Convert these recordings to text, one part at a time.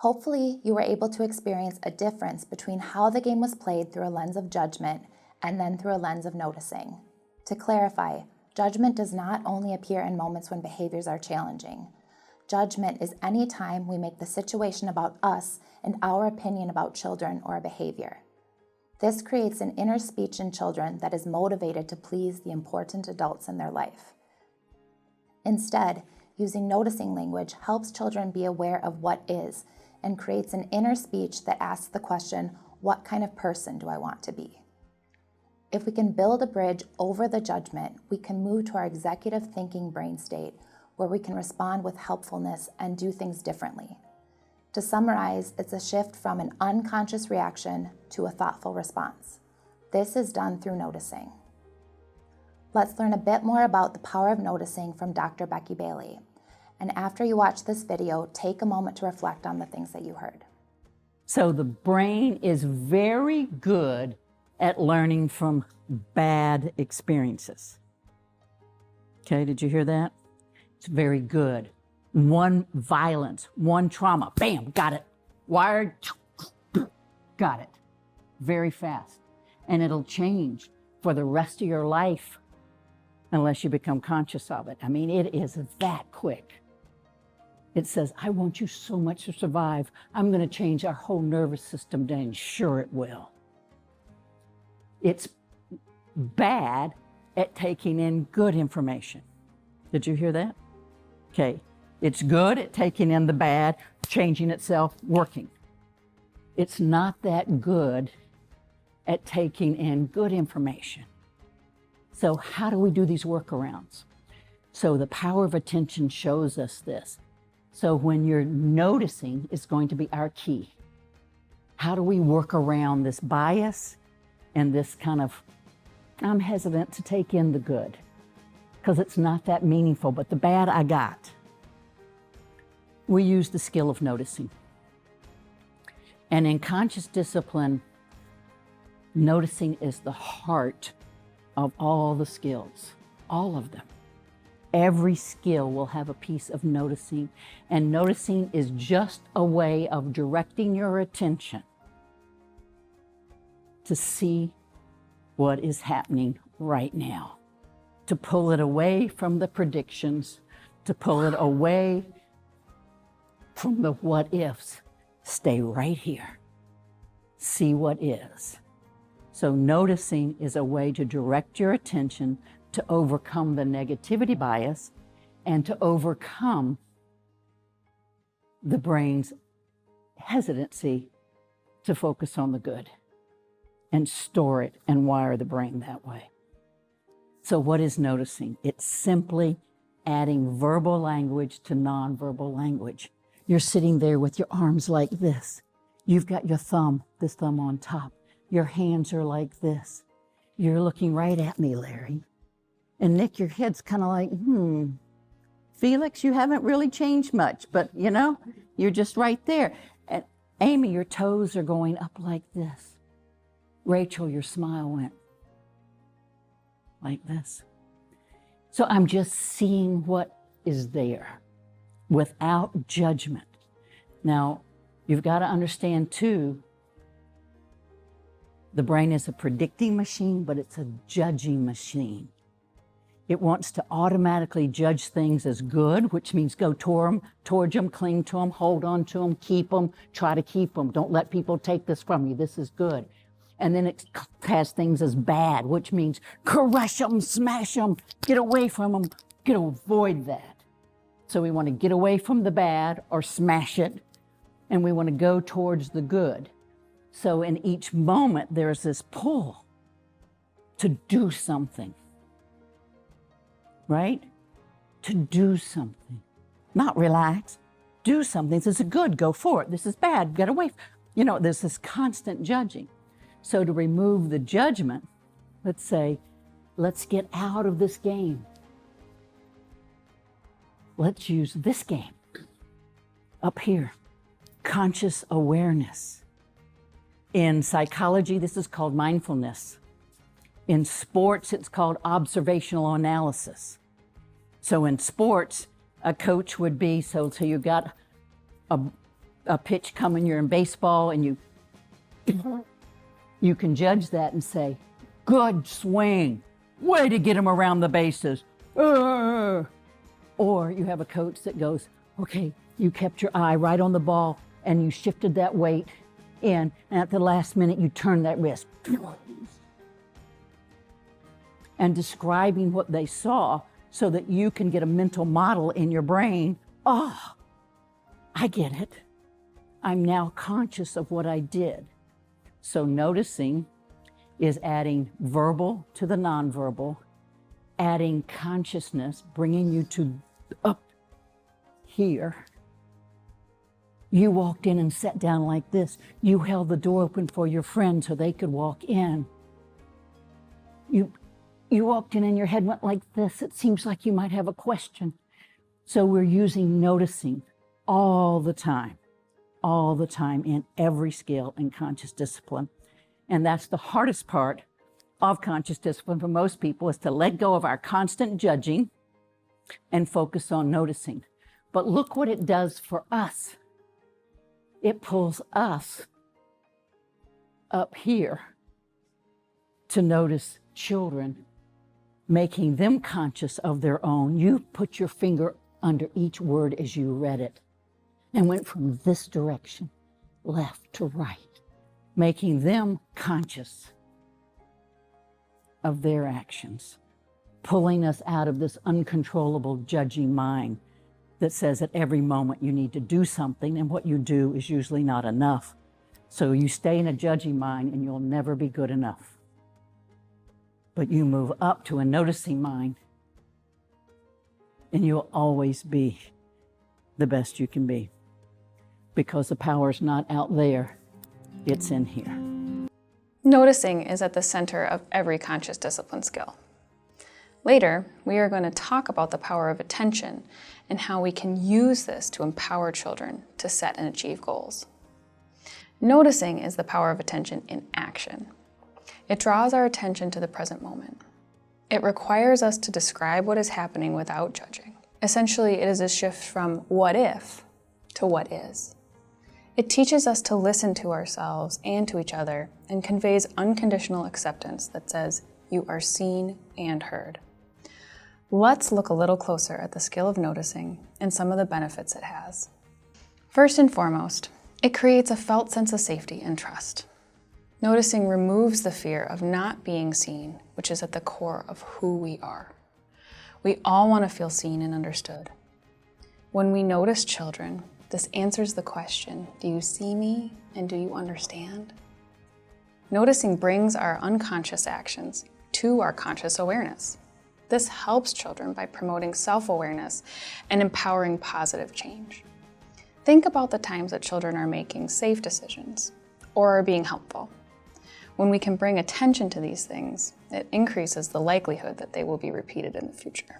Hopefully, you were able to experience a difference between how the game was played through a lens of judgment and then through a lens of noticing. To clarify, judgment does not only appear in moments when behaviors are challenging. Judgment is any time we make the situation about us and our opinion about children or a behavior. This creates an inner speech in children that is motivated to please the important adults in their life. Instead, using noticing language helps children be aware of what is and creates an inner speech that asks the question, what kind of person do I want to be? If we can build a bridge over the judgment, we can move to our executive thinking brain state where we can respond with helpfulness and do things differently. To summarize, it's a shift from an unconscious reaction to a thoughtful response. This is done through noticing. Let's learn a bit more about the power of noticing from Dr. Becky Bailey. And after you watch this video, take a moment to reflect on the things that you heard. So the brain is very good at learning from bad experiences. Okay, did you hear that? It's very good. One violence, one trauma, bam, got it. Wired, got it. Very fast. And it'll change for the rest of your life unless you become conscious of it. I mean, it is that quick. It says, I want you so much to survive. I'm going to change our whole nervous system today, and sure it will. It's bad at taking in good information. Did you hear that? Okay. It's good at taking in the bad, changing itself, working. It's not that good at taking in good information. So how do we do these workarounds? So the power of attention shows us this. So when you're noticing is going to be our key. How do we work around this bias and this kind of, I'm hesitant to take in the good because it's not that meaningful, but the bad I got. We use the skill of noticing. And in conscious discipline, noticing is the heart of all the skills, all of them. Every skill will have a piece of noticing, and noticing is just a way of directing your attention to see what is happening right now, to pull it away from the predictions, to pull it away from the what ifs. Stay right here. See what is. So noticing is a way to direct your attention to overcome the negativity bias and to overcome the brain's hesitancy to focus on the good and store it and wire the brain that way. So what is noticing? It's simply adding verbal language to nonverbal language. You're sitting there with your arms like this. You've got your thumb, this thumb on top. Your hands are like this. You're looking right at me, Larry. And Nick, your head's kind of like, Felix, you haven't really changed much, but you know, you're just right there. And Amy, your toes are going up like this. Rachel, your smile went like this. So I'm just seeing what is there without judgment. Now, you've got to understand too, the brain is a predicting machine, but it's a judging machine. It wants to automatically judge things as good, which means go towards them, cling to them, hold on to them, keep them, try to keep them. Don't let people take this from you. This is good. And then it has things as bad, which means crush them, smash them, get away from them, avoid that. So we want to get away from the bad or smash it, and we want to go towards the good. So in each moment, there's this pull to do something. Right? To do something. Not relax. Do something. This is good, go for it. This is bad, get away. You know, there's this constant judging. So to remove the judgment, let's say, let's get out of this game. Let's use this game. Up here, conscious awareness. In psychology, this is called mindfulness. In sports, it's called observational analysis. So in sports, a coach would be, so you got a a pitch coming, you're in baseball, and you can judge that and say, good swing, way to get him around the bases. Or you have a coach that goes, okay, you kept your eye right on the ball and you shifted that weight in, and at the last minute you turned that wrist. And describing what they saw so that you can get a mental model in your brain. Oh, I get it. I'm now conscious of what I did. So noticing is adding verbal to the nonverbal, adding consciousness, bringing you to up here. You walked in and sat down like this. You held the door open for your friend so they could walk in. You walked in and your head went like this. It seems like you might have a question. So we're using noticing all the time in every skill in conscious discipline. And that's the hardest part of conscious discipline for most people, is to let go of our constant judging and focus on noticing. But look what it does for us. It pulls us up here to notice children, making them conscious of their own. You put your finger under each word as you read it and went from this direction, left to right, making them conscious of their actions, pulling us out of this uncontrollable judging mind that says at every moment you need to do something, and what you do is usually not enough. So you stay in a judging mind and you'll never be good enough. But you move up to a noticing mind and you'll always be the best you can be, because the power's not out there, it's in here. Noticing is at the center of every conscious discipline skill. Later, we are going to talk about the power of attention and how we can use this to empower children to set and achieve goals. Noticing is the power of attention in action. It draws our attention to the present moment. It requires us to describe what is happening without judging. Essentially, it is a shift from what if to what is. It teaches us to listen to ourselves and to each other and conveys unconditional acceptance that says, you are seen and heard. Let's look a little closer at the skill of noticing and some of the benefits it has. First and foremost, it creates a felt sense of safety and trust. Noticing removes the fear of not being seen, which is at the core of who we are. We all want to feel seen and understood. When we notice children, this answers the question, do you see me and do you understand? Noticing brings our unconscious actions to our conscious awareness. This helps children by promoting self-awareness and empowering positive change. Think about the times that children are making safe decisions or are being helpful. When we can bring attention to these things, it increases the likelihood that they will be repeated in the future.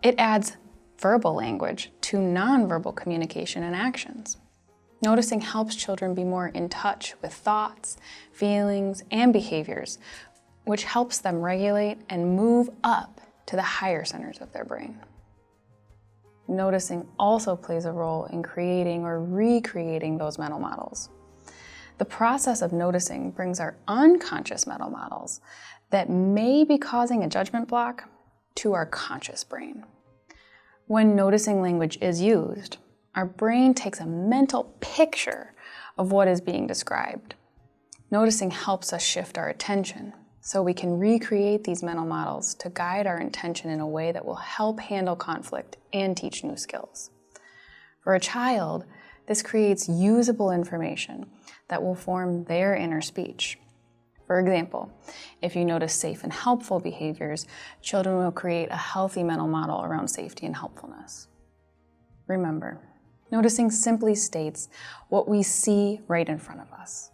It adds verbal language to nonverbal communication and actions. Noticing helps children be more in touch with thoughts, feelings, and behaviors, which helps them regulate and move up to the higher centers of their brain. Noticing also plays a role in creating or recreating those mental models. The process of noticing brings our unconscious mental models that may be causing a judgment block to our conscious brain. When noticing language is used, our brain takes a mental picture of what is being described. Noticing helps us shift our attention so we can recreate these mental models to guide our intention in a way that will help handle conflict and teach new skills. For a child, this creates usable information that will form their inner speech. For example, if you notice safe and helpful behaviors, children will create a healthy mental model around safety and helpfulness. Remember, noticing simply states what we see right in front of us.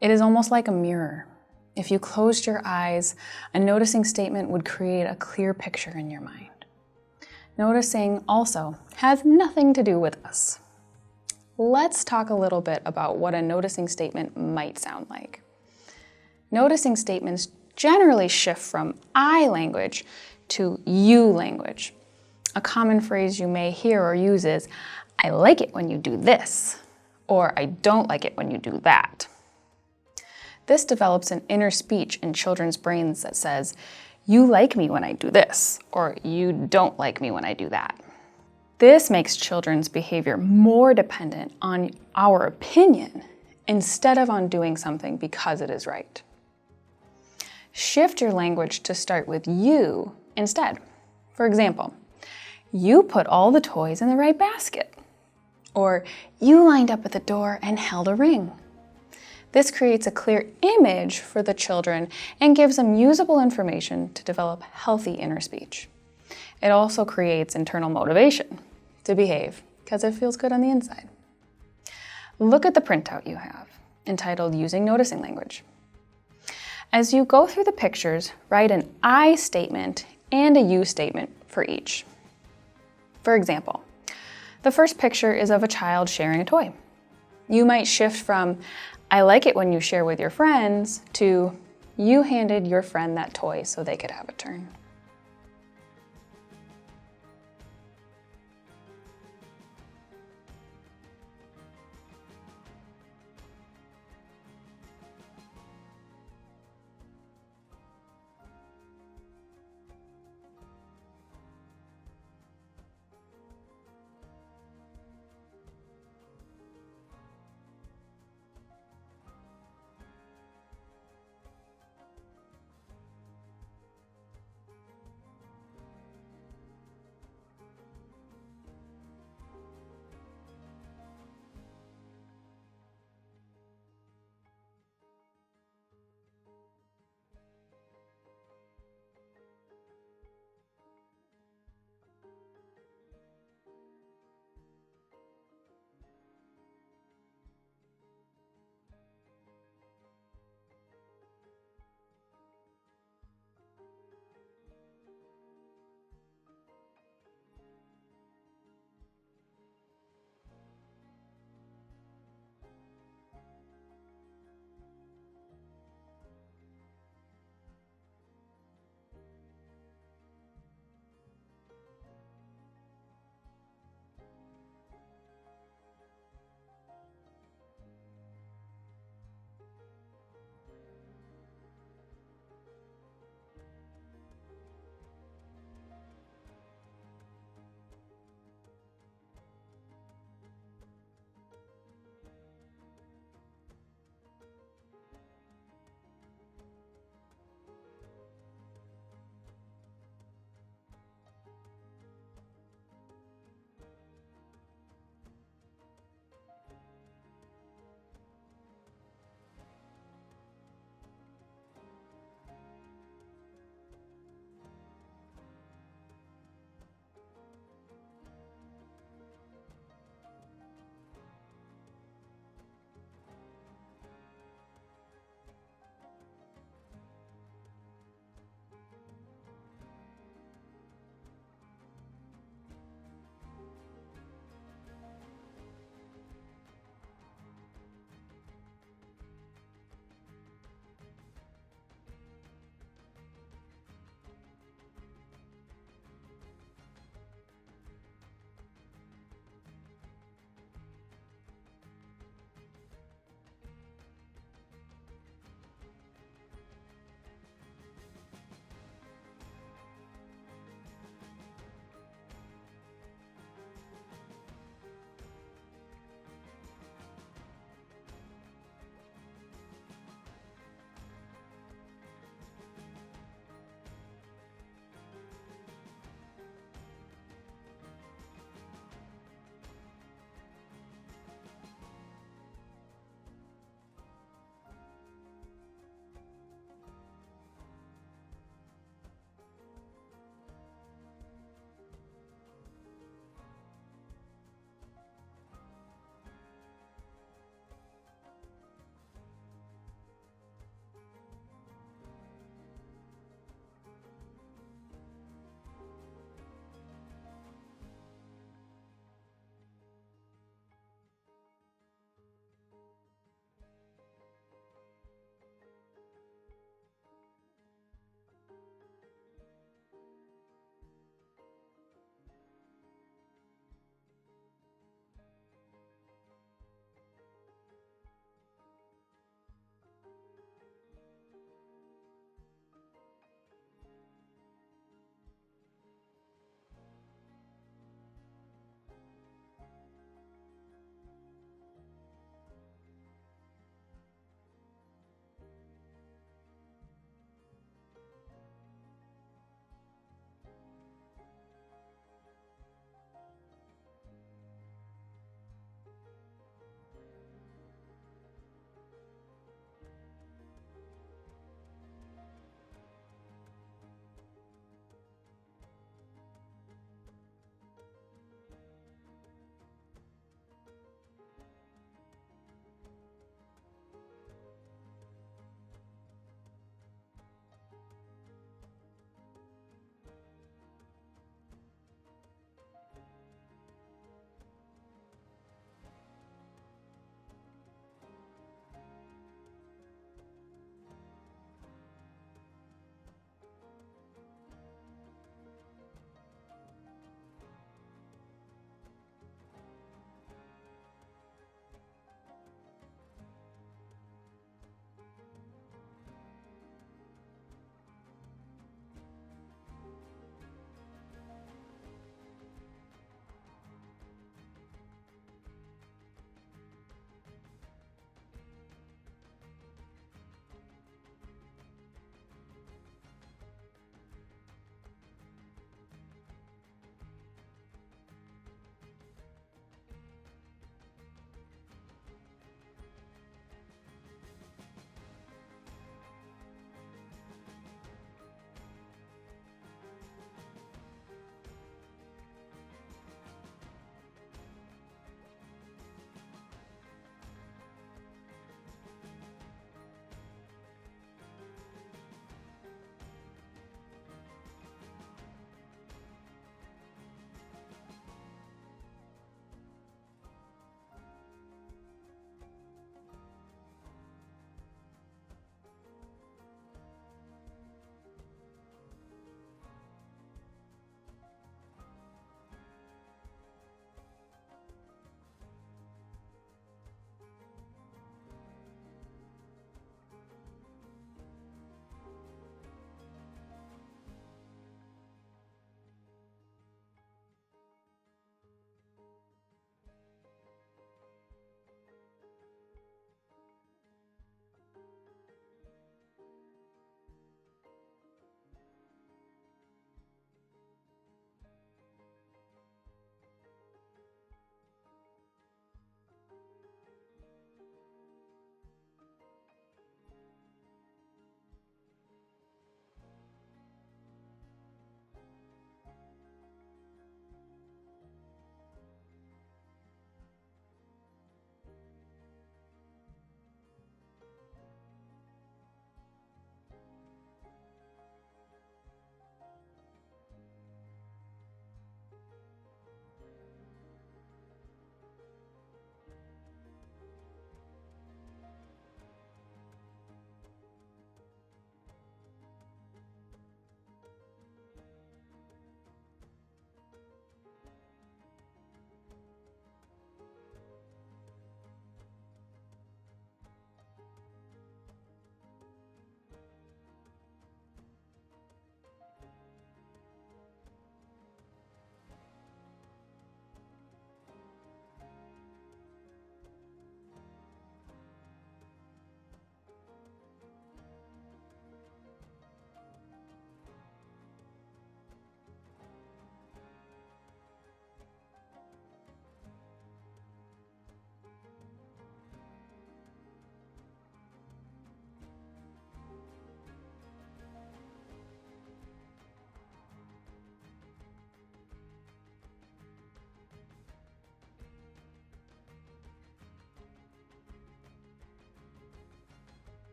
It is almost like a mirror. If you closed your eyes, a noticing statement would create a clear picture in your mind. Noticing also has nothing to do with us. Let's talk a little bit about what a noticing statement might sound like. Noticing statements generally shift from I language to you language. A common phrase you may hear or use is, I like it when you do this, or I don't like it when you do that. This develops an inner speech in children's brains that says, you like me when I do this, or you don't like me when I do that. This makes children's behavior more dependent on our opinion instead of on doing something because it is right. Shift your language to start with you instead. For example, you put all the toys in the right basket, or you lined up at the door and held a ring. This creates a clear image for the children and gives them usable information to develop healthy inner speech. It also creates internal motivation to behave because it feels good on the inside. Look at the printout you have, entitled Using Noticing Language. As you go through the pictures, write an I statement and a you statement for each. For example, the first picture is of a child sharing a toy. You might shift from, I like it when you share with your friends, to, you handed your friend that toy so they could have a turn.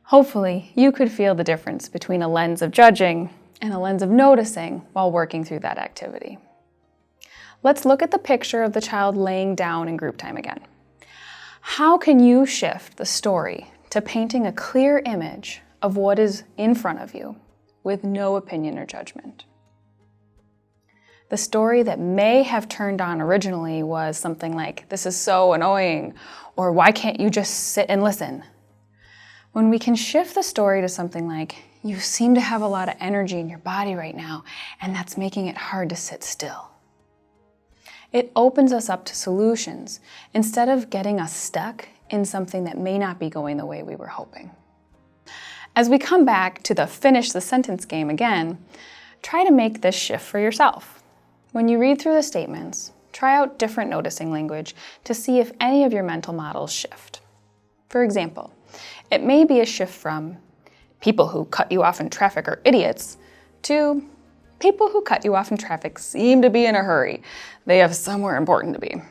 Hopefully, you could feel the difference between a lens of judging and a lens of noticing while working through that activity. Let's look at the picture of the child laying down in group time again. How can you shift the story to painting a clear image of what is in front of you with no opinion or judgment? The story that may have turned on originally was something like, "This is so annoying," or "Why can't you just sit and listen?" When we can shift the story to something like, "You seem to have a lot of energy in your body right now, and that's making it hard to sit still." It opens us up to solutions instead of getting us stuck in something that may not be going the way we were hoping. As we come back to the finish the sentence game again, try to make this shift for yourself. When you read through the statements, try out different noticing language to see if any of your mental models shift. For example, it may be a shift from "people who cut you off in traffic are idiots" to "people who cut you off in traffic seem to be in a hurry. They have somewhere important to be."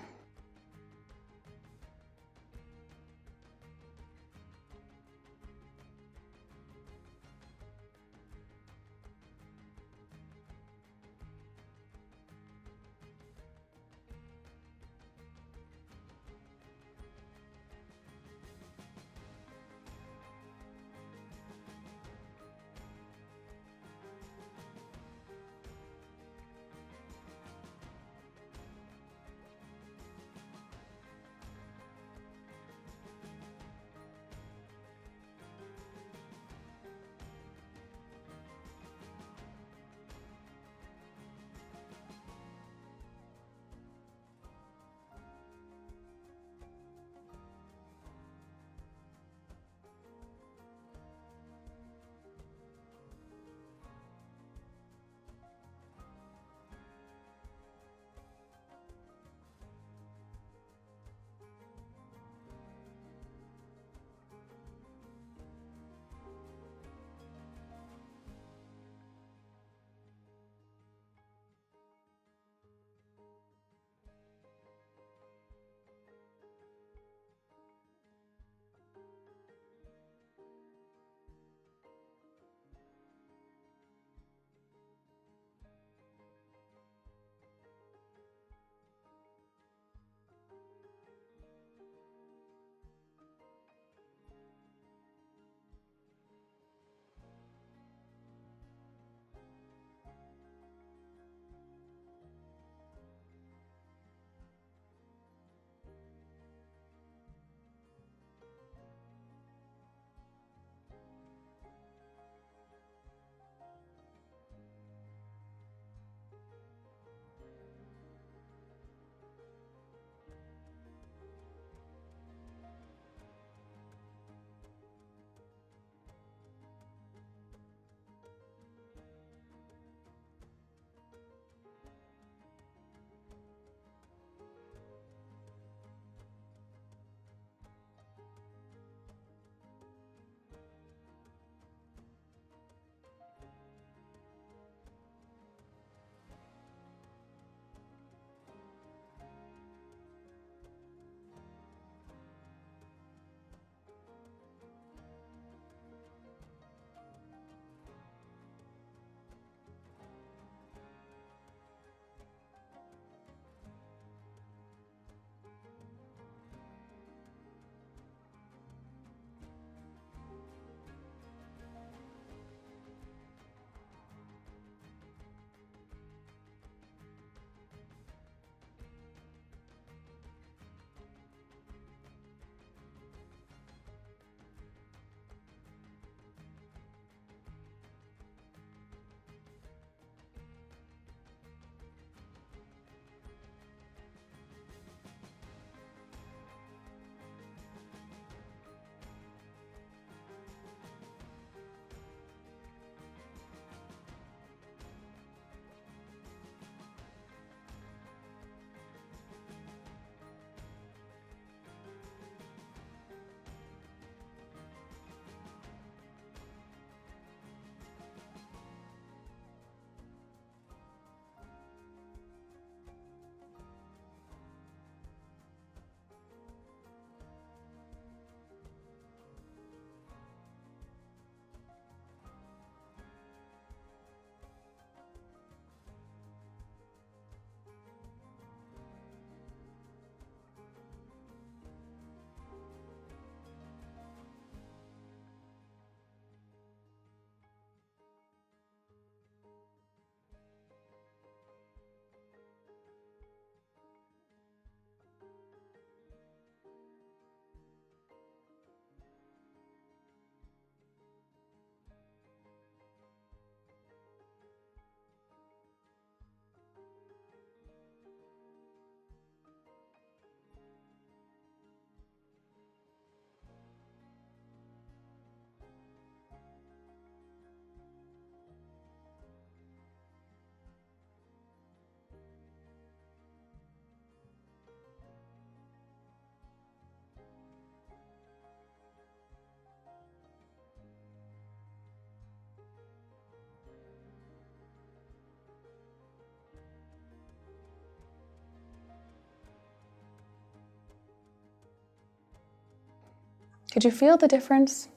Could you feel the difference?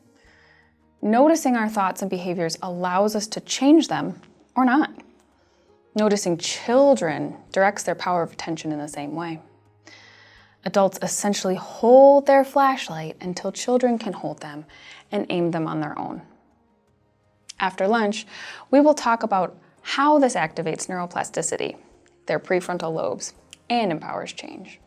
Noticing our thoughts and behaviors allows us to change them or not. Noticing children directs their power of attention in the same way. Adults essentially hold their flashlight until children can hold them and aim them on their own. After lunch, we will talk about how this activates neuroplasticity, their prefrontal lobes, and empowers change.